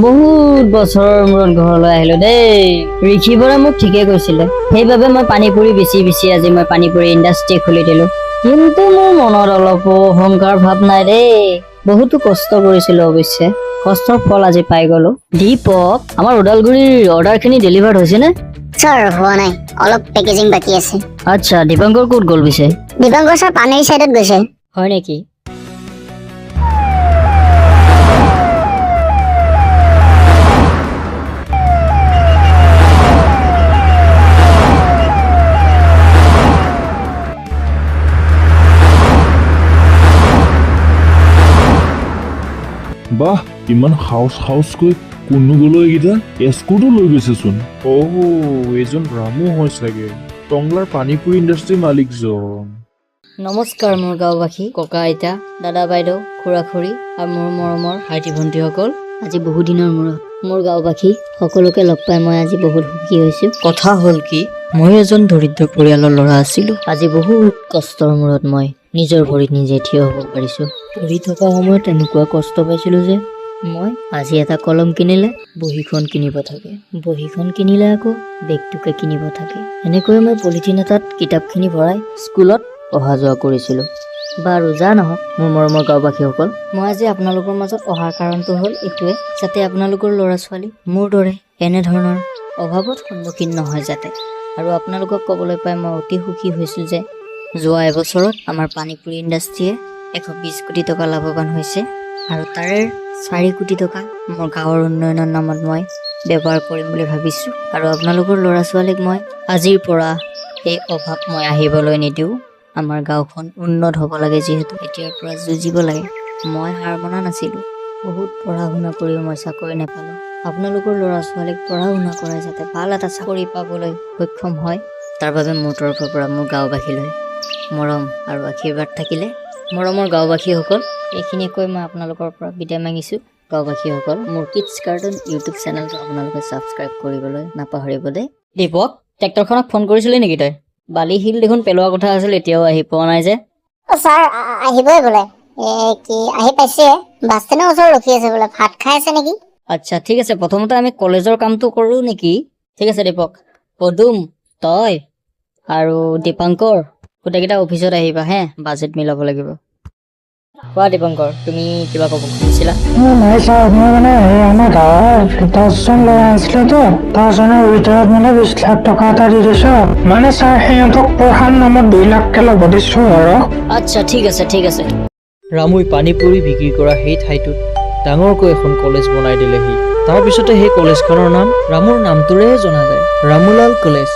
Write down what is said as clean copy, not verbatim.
বহুত বছৰৰ মূৰত ঘৰলৈ আহিলো দেই। ঋষি বৰা মোক ঠিকে কৈছিলে, সেইবাবে মই পানীপুৰি বেছি আজি মই পানীপুৰি ইণ্ডাষ্ট্ৰি খুলি দিলো। কিন্তু মোৰ মনত অলপো অহংকাৰ ভাৱ নাই দেই। বহুতো কষ্ট কৰিছিলো অৱশ্যে, কষ্টৰ ফল আজি পাই গলো। দীপক, আমাৰ ওদালগুৰিৰ অৰ্ডাৰখিনি ডেলিভাৰ্ড হৈছেনে? স্যাৰ হোৱা নাই, অলপ পেকেজিং বাকী আছে। আচ্ছা, দীপাংকৰ ক'ত গ'ল পিছে? দীপাংকৰ স্যাৰ পানীৰ চাইডত গৈছে। হয় নেকি? বাহ, ইমান হাউচকৈ কোনো গ'লো এইকেইটা এস্কুটো লৈ গৈছেচোন। এইজন ৰামু হয় চাগে, টংলাৰ পানীপুৰি ইণ্ডাষ্ট্ৰীৰ মালিকজন। নমস্কাৰ মোৰ গাঁওবাসী, ককা আইতা, দাদা বাইদেউ, খুৰা খুৰী আৰু মোৰ মৰমৰ ভাইটি ভণ্টিসকল। আজি বহু দিনৰ মূৰত মোৰ গাঁওবাসী সকলোকে লগ পাই মই আজি বহুত সুখী হৈছো। কথা হ'ল কি, মই এজন দৰিদ্ৰ পৰিয়ালৰ ল'ৰা আছিলো। আজি বহুত কষ্টৰ মূৰত মই নিজৰ ভৰিত নিজে থিয় হ'ব পাৰিছো। পঢ়ি থকা সময়ত এনেকুৱা কষ্ট পাইছিলো যে মই আজি এটা কলম কিনিলে বহীখন কিনিব থাকে, বহীখন কিনিলে আকৌ বেগটোকে কিনিব থাকে। এনেকৈ মই পলিথিন এটাত কিতাপখিনি ভৰাই স্কুলত অহা যোৱা কৰিছিলো। বাৰু যা নহওক মোৰ মৰমৰ গাঁওবাসীসকল, মই আজি আপোনালোকৰ মাজত অহাৰ কাৰণটো হ'ল এইটোৱে, যাতে আপোনালোকৰ ল'ৰা ছোৱালী মোৰ দৰে এনেধৰণৰ অভাৱত সন্মুখীন নহয় যাতে। আৰু আপোনালোকক ক'বলৈ পাই মই অতি সুখী হৈছোঁ যে যোৱা এবছৰত আমাৰ পানীপুৰি ইণ্ডাষ্ট্ৰীয়ে 120 কোটি টকা লাভৱান হৈছে, আৰু তাৰে 4 কোটি টকা মোৰ গাঁৱৰ উন্নয়নৰ নামত মই ব্যৱহাৰ কৰিম বুলি ভাবিছোঁ। আৰু আপোনালোকৰ ল'ৰা ছোৱালীক মই আজিৰ পৰা এই অভাৱ মই আহিবলৈ নিদিওঁ। আমাৰ গাঁওখন উন্নত হ'ব লাগে, যিহেতু এতিয়াৰ পৰা যুঁজিব লাগে। মই হাৰ মনা নাছিলোঁ, বহুত পঢ়া শুনা কৰিও মই চাকৰি নাপালোঁ। আপোনালোকৰ ল'ৰা ছোৱালীক পঢ়া শুনা কৰাই যাতে ভাল এটা চাকৰি পাবলৈ সক্ষম হয়, তাৰ বাবে মোৰ তৰফৰ পৰা মোৰ গাঁওবাসীলৈ মৰম আৰু আশীৰ্বাদ থাকিলে। মৰমৰ গাঁওবাসীসকল, এইখিনিয়ে কৈ মই আপোনালোকৰ পৰা বিদায় মাগিছোঁ। গাঁওবাসীসকল, মোৰ কিডছ কাৰ্টুন ইউটিউব চেনেলটো আপোনালোকে ছাবস্ক্ৰাইব কৰিবলৈ নাপাহৰিব দেই। দীপক, ট্ৰেক্টৰখনক ফোন কৰিছিলি নেকি তই? বালি শিল দেখোন পেলোৱা কথা আছিল, এতিয়াও আহি পোৱা নাই যে। স্যাৰ আহিবই বোলে, কি আহি পাইছে, বাছ ষ্টেণ্ডৰ ওচৰত ৰখি আছে বোলে, ভাত খাই আছে নেকি। আচ্ছা ঠিক আছে, প্ৰথমতে আমি কলেজৰ কামটো কৰোঁ নেকি? ঠিক আছে দীপক, পদুম, তই আৰু দীপাংকৰ গোটেইকেইটা অফিচত আহিবা হে, বাজেট মিলাব লাগিব। কোৱা দীপাংকৰ, তুমি কিবা ক'ব খুজিছিলা? নাই ছাৰ, মই মানে আমাৰ গাঁৱৰ 10জন ল'ৰা আছিলেতো, 10জনৰ ভিতৰত মানে 20 লাখ টকা এটা দি দিছো। মানে ছাৰ সিহঁতক পঢ়াৰ নামত 2 লাখকে ল'ব দিছো আৰু। আচ্ছা ঠিক আছে ঠিক আছে। ৰামুই পানীপুৰি বিক্ৰী কৰা সেই ঠাইটোত ডাঙৰকৈ এখন কলেজ বনাই দিলেহি। তাৰপিছতে সেই কলেজখনৰ নাম ৰামুৰ নামটোৰে জনা যায়, ৰামুলাল কলেজ।